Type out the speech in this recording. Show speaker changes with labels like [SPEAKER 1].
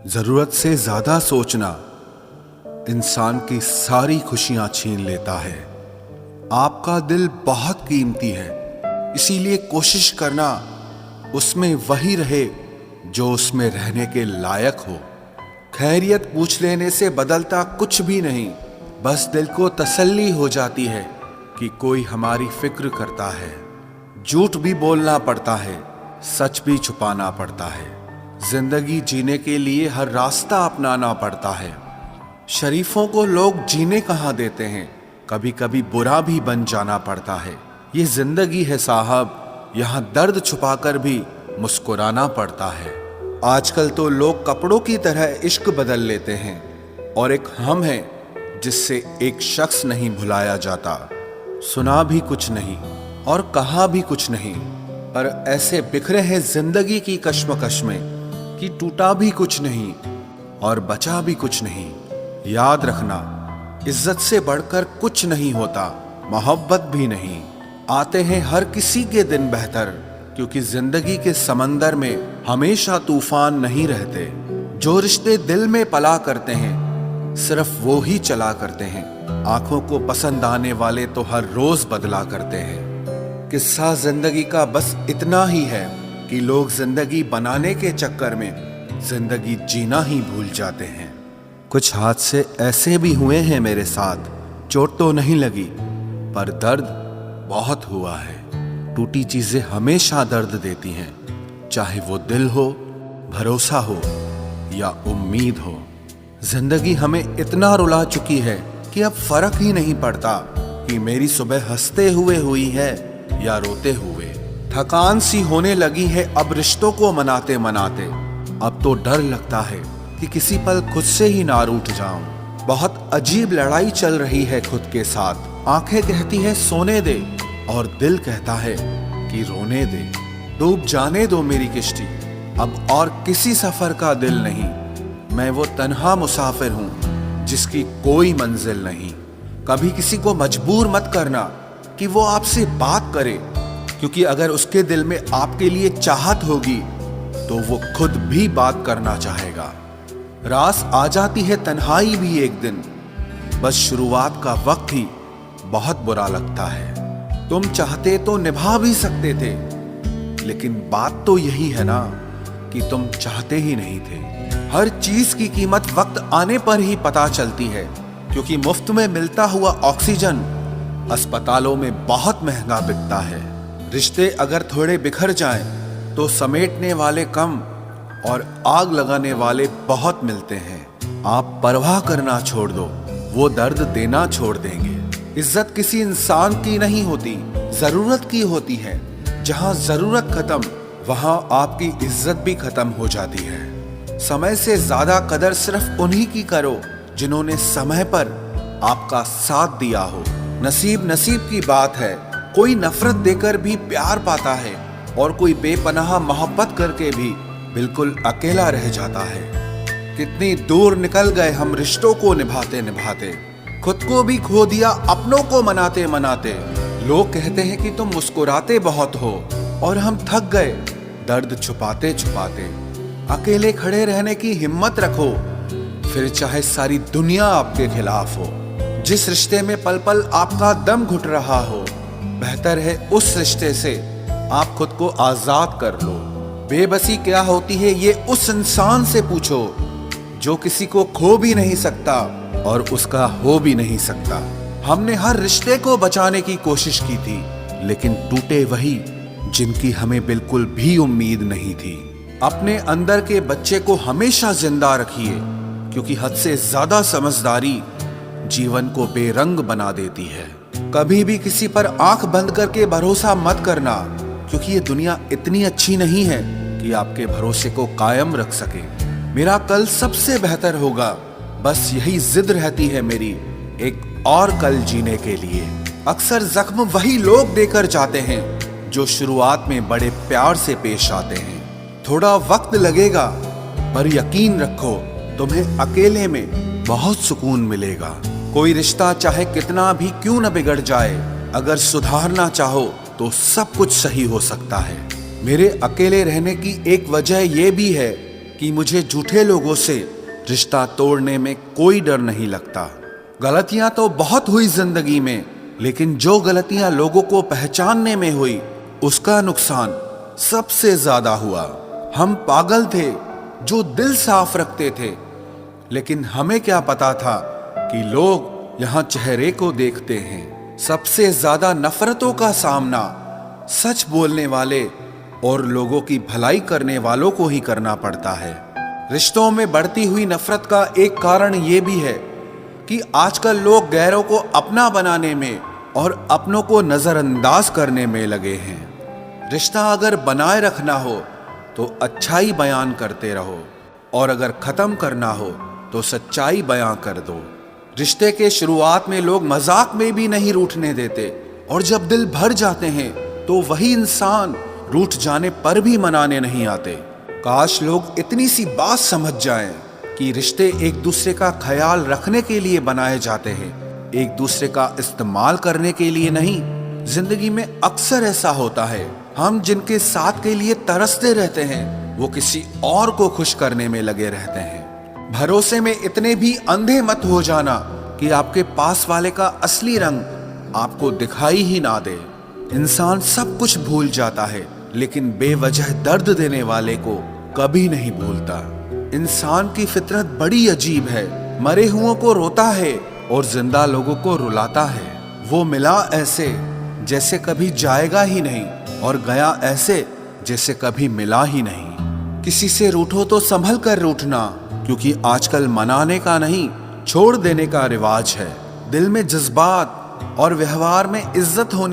[SPEAKER 1] जरूरत से ज्यादा सोचना इंसान की सारी खुशियां छीन लेता है। आपका दिल बहुत कीमती है, इसीलिए कोशिश करना उसमें वही रहे जो उसमें रहने के लायक हो। खैरियत पूछ लेने से बदलता कुछ भी नहीं, बस दिल को तसल्ली हो जाती है कि कोई हमारी फिक्र करता है। झूठ भी बोलना पड़ता है, सच भी छुपाना पड़ता है। जिंदगी जीने के लिए हर रास्ता अपनाना पड़ता है। शरीफों को लोग जीने कहाँ देते हैं, कभी कभी बुरा भी बन जाना पड़ता है। ये जिंदगी है साहब, यहाँ दर्द छुपाकर भी मुस्कुराना पड़ता है। आजकल तो लोग कपड़ों की तरह इश्क बदल लेते हैं, और एक हम है जिससे एक शख्स नहीं भुलाया जाता। सुना भी कुछ नहीं और कहा भी कुछ नहीं, पर ऐसे बिखरे हैं जिंदगी की कश्मकश में कि टूटा भी कुछ नहीं और बचा भी कुछ नहीं। याद रखना, इज्जत से बढ़कर कुछ नहीं होता, मोहब्बत भी नहीं। आते हैं हर किसी के दिन बेहतर, क्योंकि जिंदगी के समंदर में हमेशा तूफान नहीं रहते। जो रिश्ते दिल में पला करते हैं सिर्फ वो ही चला करते हैं। आंखों को पसंद आने वाले तो हर रोज बदला करते हैं। किस्सा जिंदगी का बस इतना ही है कि लोग जिंदगी बनाने के चक्कर में जिंदगी जीना ही भूल जाते हैं। कुछ हादसे ऐसे भी हुए हैं मेरे साथ, चोट तो नहीं लगी पर दर्द बहुत हुआ है। टूटी चीजें हमेशा दर्द देती हैं, चाहे वो दिल हो, भरोसा हो या उम्मीद हो। जिंदगी हमें इतना रुला चुकी है कि अब फर्क ही नहीं पड़ता कि मेरी सुबह हंसते हुए हुई है या रोते हुए। थकान सी होने लगी है अब रिश्तों को मनाते मनाते। अब तो डर लगता है कि किसी पल खुद से ही ना रूठ जाऊं। बहुत अजीब लड़ाई चल रही है खुद के साथ। आंखें कहती है सोने दे और दिल कहता है कि रोने दे। डूब जाने दो मेरी किश्ती, अब और किसी सफर का दिल नहीं। मैं वो तन्हा मुसाफिर हूं जिसकी कोई मंजिल नहीं। कभी किसी को मजबूर मत करना कि वो आपसे बात करे, क्योंकि अगर उसके दिल में आपके लिए चाहत होगी तो वो खुद भी बात करना चाहेगा। रास आ जाती है तन्हाई भी एक दिन, बस शुरुआत का वक्त ही बहुत बुरा लगता है। तुम चाहते तो निभा भी सकते थे, लेकिन बात तो यही है ना कि तुम चाहते ही नहीं थे। हर चीज की कीमत वक्त आने पर ही पता चलती है, क्योंकि मुफ्त में मिलता हुआ ऑक्सीजन अस्पतालों में बहुत महंगा बिकता है। रिश्ते अगर थोड़े बिखर जाएं तो समेटने वाले कम और आग लगाने वाले बहुत मिलते हैं। आप परवाह करना छोड़ दो, वो दर्द देना छोड़ देंगे। इज्जत किसी इंसान की नहीं होती, जरूरत की होती है। जहां जरूरत खत्म वहां आपकी इज्जत भी खत्म हो जाती है। समय से ज्यादा कदर सिर्फ उन्हीं की करो जिन्होंने समय पर आपका साथ दिया हो। नसीब नसीब की बात है, कोई नफरत देकर भी प्यार पाता है और कोई बेपनाह मोहब्बत करके भी बिल्कुल अकेला रह जाता है। कितनी दूर निकल गए हम रिश्तों को निभाते निभाते, खुद को भी खो दिया अपनों को मनाते मनाते। लोग कहते हैं कि तुम मुस्कुराते बहुत हो, और हम थक गए दर्द छुपाते छुपाते। अकेले खड़े रहने की हिम्मत रखो, फिर चाहे सारी दुनिया आपके खिलाफ हो। जिस रिश्ते में पल पल आपका दम घुट रहा हो, बेहतर है उस रिश्ते से आप खुद को आजाद कर लो। बेबसी क्या होती है ये उस इंसान से पूछो जो किसी को खो भी नहीं सकता और उसका हो भी नहीं सकता। हमने हर रिश्ते को बचाने की कोशिश की थी, लेकिन टूटे वही जिनकी हमें बिल्कुल भी उम्मीद नहीं थी। अपने अंदर के बच्चे को हमेशा जिंदा रखिए, क्योंकि हद से ज्यादा समझदारी जीवन को बेरंग बना देती है। कभी भी किसी पर आंख बंद करके भरोसा मत करना, क्योंकि ये दुनिया इतनी अच्छी नहीं है कि आपके भरोसे को कायम रख सके। मेरा कल सबसे बेहतर होगा, बस यही जिद रहती है मेरी, एक और कल जीने के लिए। अक्सर जख्म वही लोग देकर जाते हैं जो शुरुआत में बड़े प्यार से पेश आते हैं। थोड़ा वक्त लगेगा, पर यकीन रखो तुम्हें अकेले में बहुत सुकून मिलेगा। कोई रिश्ता चाहे कितना भी क्यों न बिगड़ जाए, अगर सुधारना चाहो तो सब कुछ सही हो सकता है। मेरे अकेले रहने की एक वजह यह भी है कि मुझे झूठे लोगों से रिश्ता तोड़ने में कोई डर नहीं लगता। गलतियां तो बहुत हुई जिंदगी में, लेकिन जो गलतियां लोगों को पहचानने में हुई उसका नुकसान सबसे ज्यादा हुआ। हम पागल थे जो दिल साफ रखते थे, लेकिन हमें क्या पता था कि लोग यहाँ चेहरे को देखते हैं। सबसे ज्यादा नफरतों का सामना सच बोलने वाले और लोगों की भलाई करने वालों को ही करना पड़ता है। रिश्तों में बढ़ती हुई नफरत का एक कारण ये भी है कि आजकल लोग गैरों को अपना बनाने में और अपनों को नजरअंदाज करने में लगे हैं। रिश्ता अगर बनाए रखना हो तो अच्छाई बयान करते रहो, और अगर खत्म करना हो तो सच्चाई बयां कर दो। रिश्ते के शुरुआत में लोग मजाक में भी नहीं रूठने देते, और जब दिल भर जाते हैं तो वही इंसान रूठ जाने पर भी मनाने नहीं आते। काश लोग इतनी सी बात समझ जाएं कि रिश्ते एक दूसरे का ख्याल रखने के लिए बनाए जाते हैं, एक दूसरे का इस्तेमाल करने के लिए नहीं। जिंदगी में अक्सर ऐसा होता है, हम जिनके साथ के लिए तरसते रहते हैं वो किसी और को खुश करने में लगे रहते हैं। भरोसे में इतने भी अंधे मत हो जाना कि आपके पास वाले का असली रंग आपको दिखाई ही ना दे। इंसान सब कुछ भूल जाता है, लेकिन बेवजह दर्द देने वाले को कभी नहीं भूलता। इंसान की फितरत बड़ी अजीब है, मरे हुओं को रोता है और जिंदा लोगों को रुलाता है। वो मिला ऐसे जैसे कभी जाएगा ही नहीं, और गया ऐसे जैसे कभी मिला ही नहीं। किसी से रूठो तो संभल कर रूठना, क्योंकि आजकल मनाने का नहीं छोड़ देने का रिवाज है। दिल में जज्बात और व्यवहार में इज्जत होनी